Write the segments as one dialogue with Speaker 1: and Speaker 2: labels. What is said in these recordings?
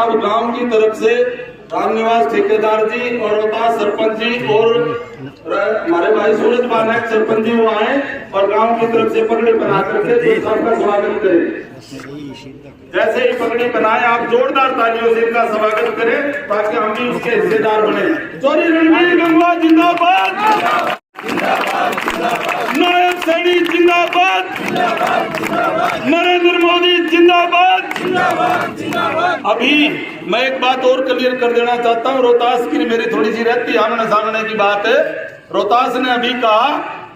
Speaker 1: अब गांव की तरफ से रामनिवास ठेकेदार जी और रोहतास सरपंच जी और हमारे भाई सूरज मानक सरपंच जी वो आए और गांव की तरफ से पगड़ी बना करके सबका स्वागत करें। जैसे ही पगड़ी बनाए आप जोरदार तालियों से इनका स्वागत करें ताकि हम भी उसके हिस्सेदार बने। चौधरी रणवीर गंगवा जिंदाबाद, नायब सैनी जिंदाबाद, नरेंद्र मोदी जिंदाबाद। अभी मैं एक बात और क्लियर कर देना चाहता हूँ, रोहतास की मेरी थोड़ी सी रहती आमने सामने की बात है। रोहतास ने अभी कहा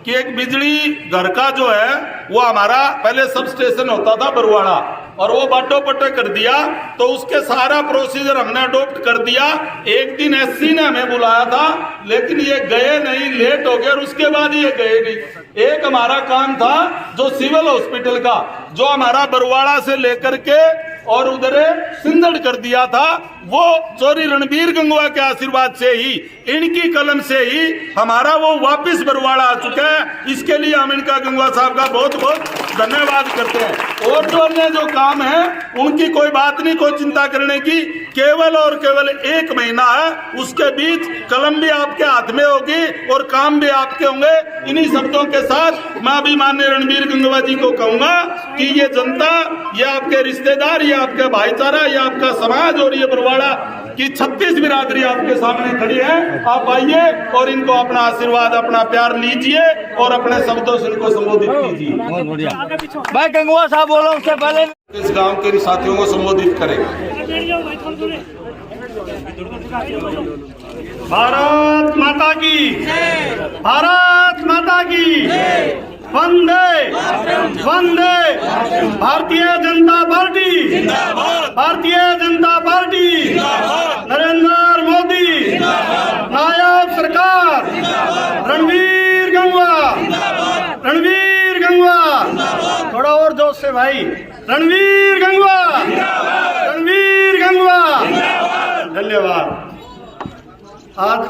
Speaker 1: कि एक बिजली घर का जो है वो हमारा पहले सब स्टेशन होता था बरवाड़ा और वो बाटो पट्टे कर दिया, तो उसके सारा प्रोसीजर हमने अडोप्ट कर दिया। एक दिन एससी ने हमें बुलाया था लेकिन ये गए नहीं, लेट हो गया और उसके बाद ये गए नहीं। एक हमारा काम था जो सिविल हॉस्पिटल का, जो हमारा बरवाड़ा से लेकर के और उधर सिंदड़ कर दिया था, वो चौधरी रणवीर गंगवा के आशीर्वाद से ही, इनकी कलम से ही हमारा वो वापस बरवाड़ा आ चुका है। इसके लिए हम इनका गंगवा साहब का बहुत बहुत धन्यवाद करते हैं। और जो अन्य जो काम है उनकी कोई बात नहीं, कोई चिंता करने की, केवल और केवल 1 महीना है, उसके बीच कलम भी आपके हाथ में होगी और काम भी आपके होंगे। इन्हीं शब्दों के साथ मैं अभी माननीय रणवीर गंगवा जी को कहूंगा कि ये जनता, ये आपके रिश्तेदार, ये आपका भाईचारा, ये आपका समाज और ये बरवाड़ा की 36 बिरादरी आपके सामने खड़ी है। आप आइए और इनको अपना आशीर्वाद, अपना प्यार लीजिए और अपने शब्दों से इनको संबोधित कीजिए।
Speaker 2: बहुत बढ़िया भाई गंगवा साहब बोलो, उससे पहले
Speaker 1: इस गांव के साथियों को संबोधित करें।
Speaker 3: भारत माता की, भारत माता की, वंदे वंदे भारतीय जनता पार्टी, भारतीय जनता पार्टी, नरेंद्र मोदी, नायब सरकार, रणवीर गंगवा, रणवीर गंगवा, थोड़ा और जोश से भाई, रणवीर गंगवा, रणवीर गंगवा। धन्यवाद। आज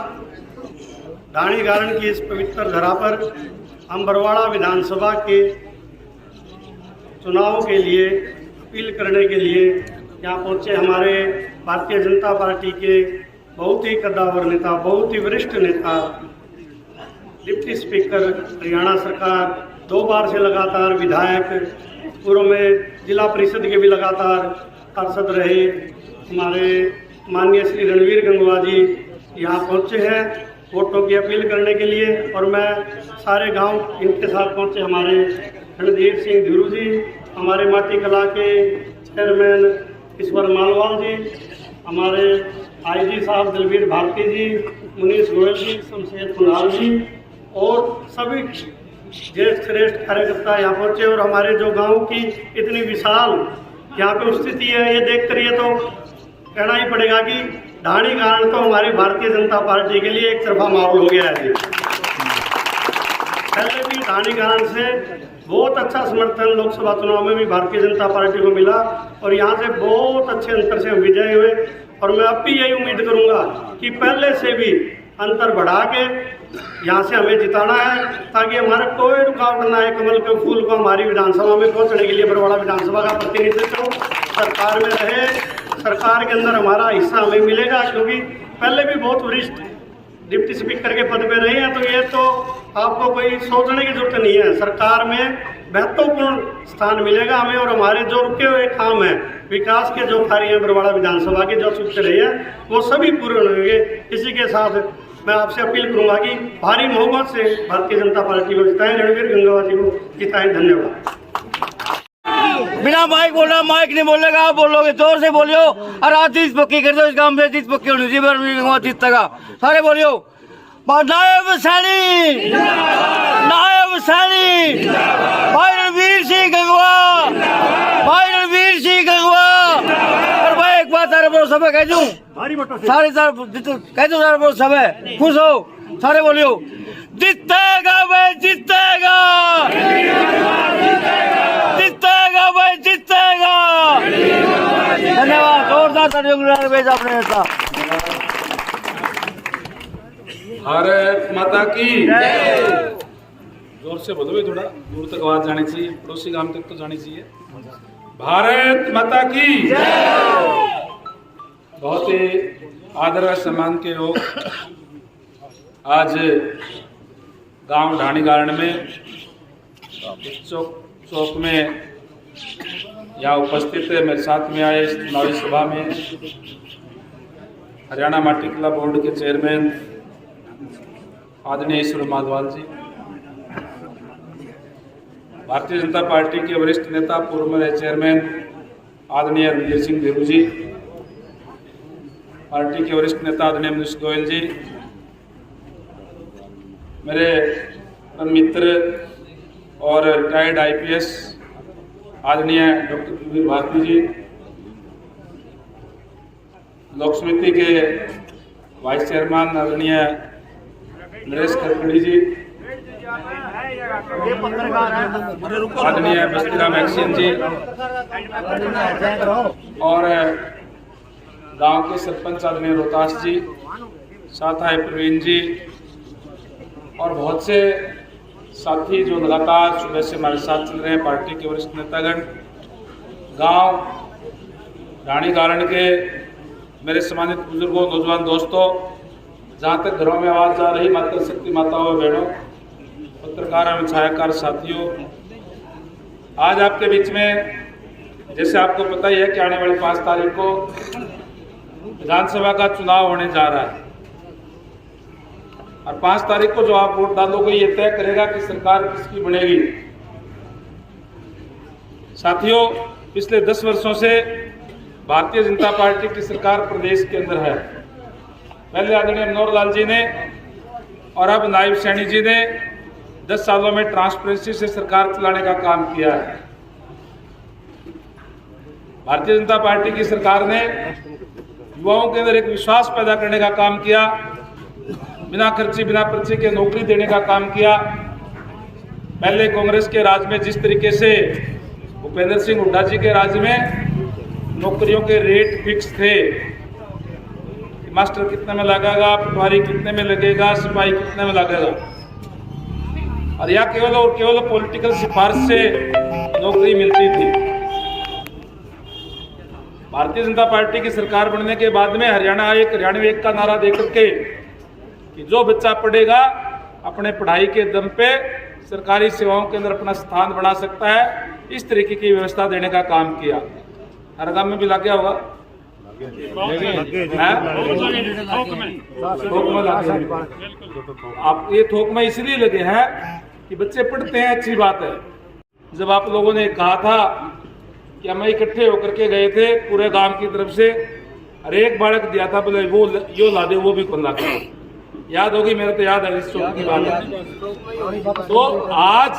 Speaker 3: ढाणी गारण की इस पवित्र धरा पर हम बरवाड़ा विधानसभा के चुनाव के लिए अपील करने के लिए यहाँ पहुँचे। हमारे भारतीय जनता पार्टी के बहुत ही कद्दावर नेता, बहुत ही वरिष्ठ नेता, डिप्टी स्पीकर, हरियाणा सरकार, 2 बार से लगातार विधायक, पूर्व में जिला परिषद के भी लगातार पार्षद रहे, हमारे माननीय श्री रणवीर गंगवा जी यहाँ पहुँचे हैं वोटों की अपील करने के लिए। और मैं सारे गांव इनके साथ पहुँचे, हमारे रणधीर सिंह धीरू जी, हमारे माटी कला के चेयरमैन ईश्वर मालवाल जी, हमारे आईजी साहब दलवीर भारती जी, मुनीष गोयल जी, शमशेर कुणाल जी और सभी ज्येष्ठ श्रेष्ठ कार्यकर्ता यहाँ पहुँचे। और हमारे जो गांव की इतनी विशाल यहाँ पे स्थिति है, ये देखकर ये तो कहना ही पड़ेगा कि ढाणी गारण तो हमारी भारतीय जनता पार्टी के लिए एक तरफा माहौल हो गया है। पहले भी ढाणी गारण से बहुत अच्छा समर्थन लोकसभा चुनाव में भी भारतीय जनता पार्टी को मिला और यहाँ से बहुत अच्छे अंतर से हम विजयी हुए। और मैं अब भी यही उम्मीद करूँगा कि पहले से भी अंतर बढ़ा के यहाँ से हमें जिताना है, ताकि हमारा कोई रुकावट ना आए कमल के फूल को हमारी विधानसभा में पहुँचने के लिए। बरवाड़ा विधानसभा का प्रतिनिधित्व सरकार में रहे, सरकार के अंदर हमारा हिस्सा हमें मिलेगा, क्योंकि पहले भी बहुत वरिष्ठ डिप्टी स्पीकर के पद पे रहे हैं। तो ये तो आपको कोई सोचने की जरूरत नहीं है, सरकार में महत्वपूर्ण स्थान मिलेगा हमें। और हमारे जो रुके हुए काम है, विकास के जो कार्य हैं बरवाड़ा विधानसभा के जो चुनते रहे हैं, वो सभी पूरे होंगे। इसी के साथ मैं आपसे अपील करूंगा कि भारी बहुमत से भारतीय जनता पार्टी को जिताएं, रणवीर गंगवा जी को जिताएं। धन्यवाद।
Speaker 2: बिना माइक बोलना, माइक नहीं बोलेगा, आप बोलोगे जोर से बोलियो और आज 30 पक्की कर दो, इस काम में 30 पक्की होनी चाहिए, जीतेगा। सारे बोलियो नायब सैनी, नायब सैनी, भाई रणवीर सिंह गंगवा, भाई रणवीर सिंह गंगवा। और भाई एक बात सारे बोलो, सब कह दूं, सारे कह दो, सारे बोलो, सब खुश हो, सारे बोलियो जीतेगा भाई, जीतेगा, जीतेगा भाई, जीतेगा। धन्यवाद। जोरदार तालियां भेजा अपने नेता।
Speaker 1: भारत माता की
Speaker 4: जोर से बोलो भाई, थोड़ा दूर तक आवाज जानी चाहिए, पड़ोसी गांव तक तो जानी चाहिए।
Speaker 1: भारत माता की
Speaker 4: बहुत ही आदर व सम्मान के लोग आज गांव ढाणी गारण में चौक में यहाँ उपस्थित है। मेरे साथ में आए इस चुनावी सभा में हरियाणा माटी कला बोर्ड के चेयरमैन आदरणीय ईश्वर माधवाल जी, भारतीय जनता पार्टी के वरिष्ठ नेता पूर्व में चेयरमैन आदरणीय रणधीर सिंह देरू जी, पार्टी के वरिष्ठ नेता आदरणीय मनीष गोयल जी, मेरे मित्र और रिटायर्ड आईपीएस आदरणीय डॉक्टर कुलवीर भारती जी, लोक समिति के वाइस चेयरमैन आदरणीय नरेश खड़खड़ी जी, आदरणीय बस्तीराम एक्सियन जी और गांव के सरपंच आदरणीय रोहतास जी, साथ आए प्रवीण जी और बहुत से साथी जो लगातार सुबह से हमारे साथ चल रहे हैं, पार्टी के वरिष्ठ नेतागण, गांव ढाणी गारण के मेरे सम्मानित बुजुर्गों, नौजवान दोस्तों, जहां तक घरों में आवाज जा रही माता शक्ति माताओं और बहनों, पत्रकार एवं छायाकार साथियों, आज आपके बीच में जैसे आपको पता ही है कि आने वाली 5 तारीख को विधानसभा का चुनाव होने जा रहा है और 5 तारीख को जो आप वोट डालोगे ये तय करेगा कि सरकार किसकी बनेगी। साथियों, पिछले 10 वर्षों से भारतीय जनता पार्टी की सरकार प्रदेश के अंदर है। पहले आदरणीय मनोहर लाल जी ने और अब नायब सैनी जी ने 10 सालों में ट्रांसपेरेंसी से सरकार चलाने का काम किया है। भारतीय जनता पार्टी की सरकार ने युवाओं के अंदर एक विश्वास पैदा करने का काम किया, बिना खर्ची बिना पर्ची के नौकरी देने का काम किया। पहले कांग्रेस के राज में जिस तरीके से भूपेंद्र सिंह हुड्डा जी के राज में नौकरियों के रेट फिक्स थे, मास्टर कितने में लगेगा, पटवारी कितने में लगेगा, सिपाही कितने में लगेगा, और यह केवल और केवल पॉलिटिकल सिफारिश से नौकरी मिलती थी। भारतीय जनता पार्टी की सरकार बनने के बाद में हरियाणा एक का नारा देकर के कि जो बच्चा पढ़ेगा अपने पढ़ाई के दम पे सरकारी सेवाओं के अंदर अपना स्थान बना सकता है, इस तरीके की व्यवस्था देने का काम किया। हर गांव में भी लग गया होगा, आप ये थोक में इसलिए लगे हैं कि बच्चे पढ़ते हैं, अच्छी बात है। जब आप लोगों ने कहा था कि हम इकट्ठे होकर के गए थे पूरे गांव की तरफ से, हर एक बालक दिया था, बोले वो यो ला दे, वो भी कौन ला के, याद होगी, मेरे तो याद है इस चौक की बात है। तो आज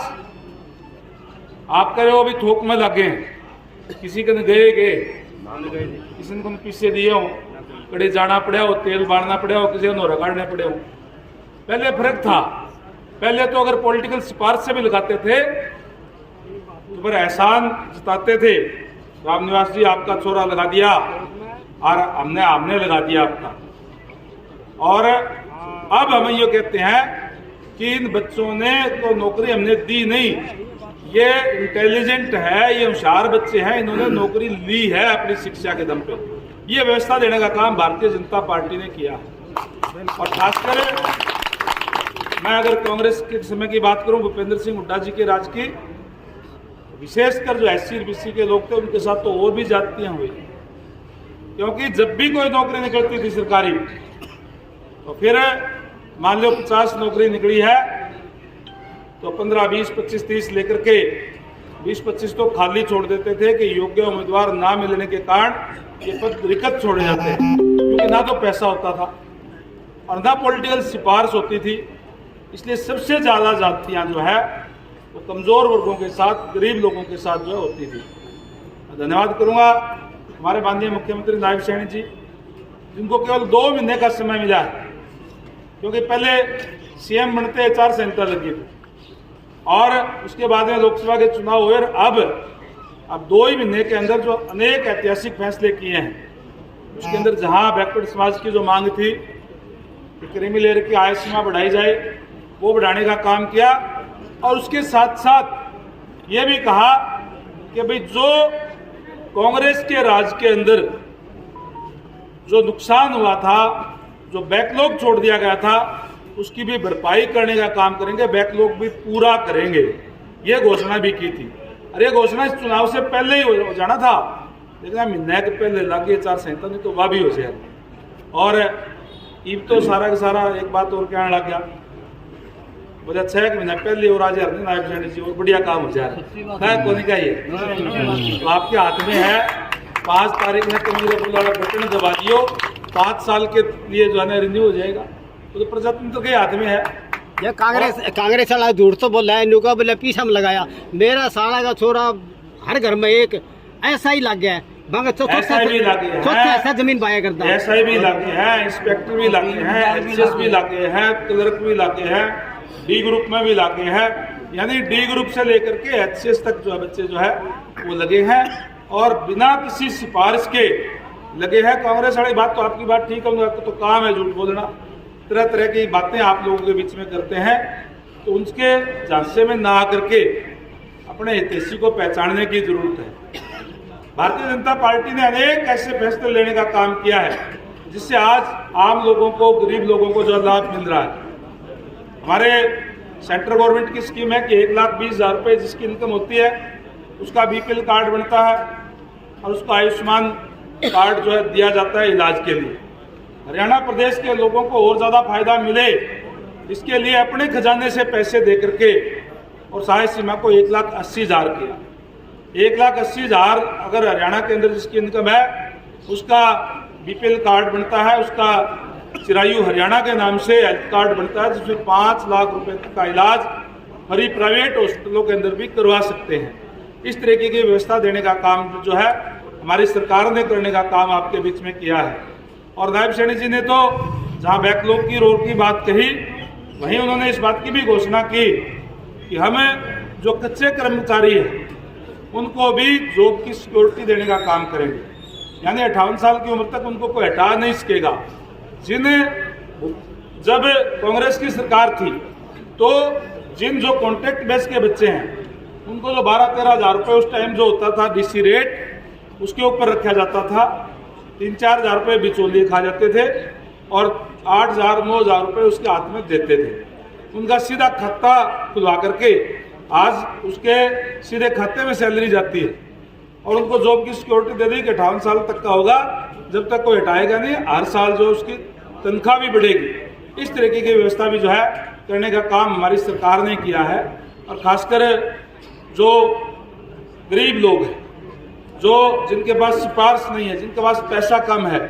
Speaker 4: आप कह रहे हो अभी थोक में लगे हैं, किसी के गए किसी को पीछे दिए हो, कड़े जाना पड़ा हो, तेल बांधना पड़ा हो, किसी को नोरा काटने पड़े हो। पहले फर्क था, पहले तो अगर पॉलिटिकल सिफारिश से भी लगाते थे तो फिर एहसान जताते थे, रामनिवास जी आपका छोरा लगा दिया और हमने लगा दिया आपका। और अब हम ये कहते हैं कि इन बच्चों ने तो नौकरी हमने दी नहीं, ये इंटेलिजेंट है, ये होशियार बच्चे हैं, इन्होंने नौकरी ली है अपनी शिक्षा के दम पे। ये व्यवस्था देने का काम भारतीय जनता पार्टी ने किया। और खासकर मैं अगर कांग्रेस के समय की बात करूं, भूपेंद्र सिंह हुड्डा जी के राज की, विशेषकर जो SC और BC के लोग थे उनके साथ तो और भी जातियां हुई, क्योंकि जब भी कोई नौकरी निकलती थी सरकारी, तो फिर मान लो 50 नौकरी निकली है तो 15, 20, 25, 30 लेकर के 20-25 तो खाली छोड़ देते थे कि योग्य उम्मीदवार ना मिलने के कारण ये पद रिक्त छोड़े जाते हैं, क्योंकि ना तो पैसा होता था और ना पॉलिटिकल सिफारिश होती थी। इसलिए सबसे ज़्यादा जातियाँ जो है वो कमज़ोर वर्गों के साथ, गरीब लोगों के साथ जो है होती थी। धन्यवाद करूँगा हमारे माननीय मुख्यमंत्री नायब सैनी जी, जिनको केवल 2 महीने का समय मिला है, क्योंकि पहले CM बनते आचार संहिता लगी थी और उसके बाद में लोकसभा के चुनाव हुए। अब 2 ही महीने के अंदर जो अनेक ऐतिहासिक फैसले किए हैं, उसके अंदर जहां बैकवर्ड समाज की जो मांग थी कि क्रीमी लेयर की आय सीमा बढ़ाई जाए, वो बढ़ाने का काम किया। और उसके साथ साथ ये भी कहा कि भाई जो कांग्रेस के राज के अंदर जो नुकसान हुआ था, जो बैकलॉग छोड़ दिया गया था, उसकी भी भरपाई करने का काम करेंगे, बैकलॉग भी पूरा करेंगे, ये घोषणा भी की थी। और ये घोषणा इस चुनाव से पहले ही हो जाना था, लेकिन महीने के पहले लगे आचार-संहिता नहीं तो वह भी हो जाए। और इब तो सारा का सारा एक बात और कहने लग गया, बोले 6 महीने पहले और आज नायब सैनी जी और बढ़िया काम हो जाए, कौन का ये तो आपके हाथ में है। 5 तारीख में कांग्रेस वाला बटन दबा दियो, 5 साल के लिए जो है ना रिन्यू हो जाएगा, तो प्रजातंत्र के हाथ में है।
Speaker 5: ये कांग्रेस वाला झूठ तो बोला है, नुका बोले पीछा में लगाया। मेरा साला का छोरा हर घर में एक ऐसा ही लग गया है, ऐसा जमीन पाया करता है,
Speaker 4: ऐसा भी लगे हैं, इंस्पेक्टर भी लगे हैं, एचएस भी लगे हैं, क्लर्क भी लगे हैं, डी ग्रुप में भी लगे हैं, यानी डी ग्रुप से लेकर के एचएस तक जो है बच्चे जो है वो लगे हैं और बिना किसी सिफारिश के लगे हैं। कांग्रेस वाली बात तो आपकी बात ठीक है, तो काम है झूठ बोलना, तरह तरह की बातें आप लोगों के बीच में करते हैं, तो उनके झांसे में ना आकर के अपने हितैषी को पहचानने की जरूरत है। भारतीय जनता पार्टी ने अनेक ऐसे फैसले लेने का काम किया है जिससे आज आम लोगों को, गरीब लोगों को जो लाभ मिल रहा है। हमारे सेंट्रल गवर्नमेंट की स्कीम है कि 1,20,000 रुपये जिसकी इनकम होती है उसका बीपीएल कार्ड बनता है और उसको आयुष्मान कार्ड जो है दिया जाता है इलाज के लिए। हरियाणा प्रदेश के लोगों को और ज़्यादा फायदा मिले, इसके लिए अपने खजाने से पैसे दे करके और सहायता सीमा को 1,80,000 किया। 1,80,000 अगर हरियाणा के अंदर जिसकी इनकम है उसका बीपीएल कार्ड बनता है, उसका चिरायु हरियाणा के नाम से हेल्थ कार्ड बनता है, जिसमें 5 लाख रुपए तक का इलाज हरी प्राइवेट हॉस्पिटलों के अंदर भी करवा सकते हैं। इस तरीके की व्यवस्था देने का काम जो है हमारी सरकार ने करने का काम आपके बीच में किया है। और नायब सैनी जी ने तो जहाँ बैकलॉग की रोड की बात कही, वहीं उन्होंने इस बात की भी घोषणा की कि हमें जो कच्चे कर्मचारी हैं उनको भी जॉब की सिक्योरिटी देने का काम करेंगे, यानी 58 साल की उम्र तक उनको कोई हटा नहीं सकेगा। जब कांग्रेस की सरकार थी तो जिन जो कॉन्ट्रैक्ट बेस के बच्चे हैं उनको जो 12-13 हज़ार रुपये उस टाइम जो होता था डीसी रेट उसके ऊपर रखा जाता था, 3-4 हज़ार रुपये बिचौलिए खा जाते थे और 8,000-9,000 रुपये उसके हाथ में देते थे। उनका सीधा खाता खुलवा करके आज उसके सीधे खाते में सैलरी जाती है और उनको जॉब की सिक्योरिटी दे दी कि 58 साल तक का होगा, जब तक कोई हटाएगा नहीं, हर साल जो उसकी तनख्वाह भी बढ़ेगी। इस तरीके की व्यवस्था भी जो है करने का काम हमारी सरकार ने किया है। और खासकर जो गरीब लोग हैं, जो जिनके पास सिफारिश नहीं है, जिनके पास पैसा कम है,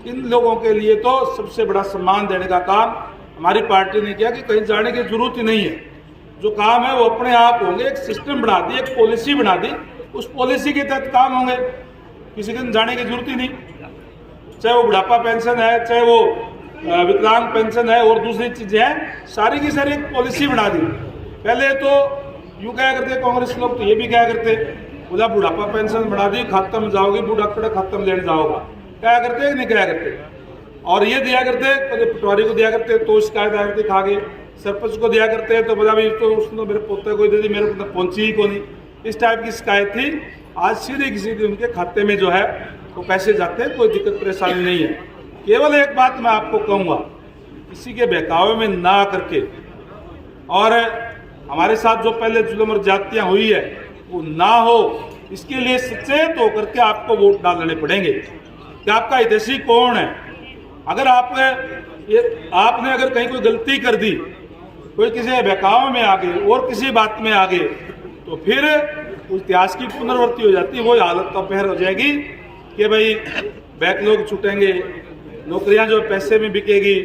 Speaker 4: इन लोगों के लिए तो सबसे बड़ा सम्मान देने का काम हमारी पार्टी ने किया कि कहीं जाने की जरूरत ही नहीं है। जो काम है वो अपने आप होंगे, एक सिस्टम बना दी, एक पॉलिसी बना दी, उस पॉलिसी के तहत काम होंगे, किसी दिन जाने की जरूरत ही नहीं। चाहे वो बुढ़ापा पेंशन है, चाहे वो विकलांग पेंशन है और दूसरी चीजें हैं, सारी की सारी एक पॉलिसी बना दी। पहले तो यूँ क्या करते कांग्रेस लोग, तो ये भी क्या करते, बोला बुढ़ापा पेंशन बना दी, खाता में जाओगे, बूढ़ा कड़ा खाता में लेने जाओगा, क्या करते नहीं क्या करते। और ये दिया करते, पटवारी को दिया करते तो शिकायत आया करती, खा गए, सरपंच को दिया करते तो बोला भाई तो उसने मेरे पोते को दे दी, मेरे को पहुंची ही को नहीं, इस टाइप की शिकायत थी। आज सीधे किसी उनके खाते में जो है वो पैसे जाते हैं, कोई दिक्कत परेशानी नहीं है। केवल एक बात मैं आपको कहूँगा, किसी के बहकावे में ना करके और हमारे साथ जो पहले जुल्म और ज्यादतियाँ हुई है वो ना हो, इसके लिए सचेत होकर के आपको वोट डालने पड़ेंगे कि आपका हितैषी कौन है। अगर आपने अगर कहीं कोई गलती कर दी, कोई किसी बहकावे में आ गए और किसी बात में आ गए, तो फिर उस इतिहास की पुनरावृत्ति हो जाती है, वो हालत तो पहर हो जाएगी कि भाई बैकलॉग छूटेंगे, नौकरियां जो पैसे में बिकेगी,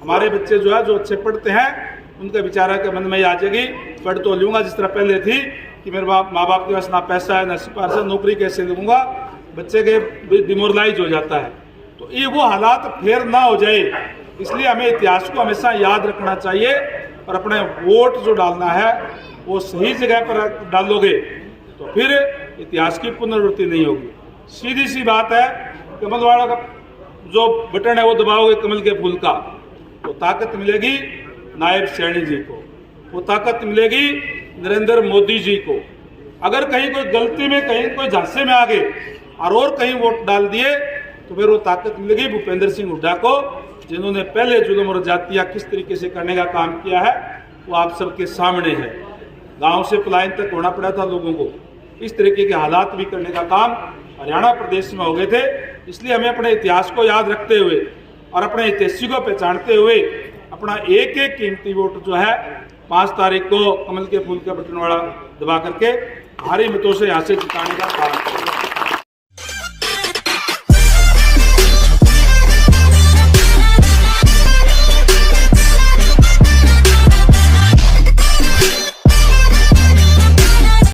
Speaker 4: हमारे बच्चे जो है जो अच्छे पढ़ते हैं उनका बेचारा के मन में ही आ जाएगी, पढ़ तो लूँगा जिस तरह पहले थी कि मेरे माँ बाप के पास ना पैसा है ना सिफारिश है, नौकरी कैसे लूँगा, बच्चे के डिमोरलाइज हो जाता है। तो ये वो हालात फिर ना हो जाए, इसलिए हमें इतिहास को हमेशा याद रखना चाहिए और अपने वोट जो डालना है वो सही जगह पर डालोगे तो फिर इतिहास की पुनरावृत्ति नहीं होगी। सीधी सी बात है, कमल वाला का जो बटन है वो दबाओगे कमल के फूल का, तो ताकत मिलेगी नायब सैनी जी को, वो ताकत मिलेगी नरेंद्र मोदी जी को। अगर कहीं कोई गलती में कहीं कोई झांसे में आ गए और कहीं वोट डाल दिए तो फिर वो ताकत मिलेगी भूपेंद्र सिंह हुड्डा को, जिन्होंने पहले जुल्म और जातियाँ किस तरीके से करने का काम किया है वो आप सबके सामने है। गांव से पलायन तक होना पड़ा था लोगों को, इस तरीके के हालात भी करने का काम हरियाणा प्रदेश में हो गए थे। इसलिए हमें अपने इतिहास को याद रखते हुए और अपने ऐतिहासिक को पहचानते हुए अपना एक एक कीमती वोट जो है 5 तारीख को कमल के फूल का बटन वाला दबा करके भारी मतों से यहाँ से जिताने का काम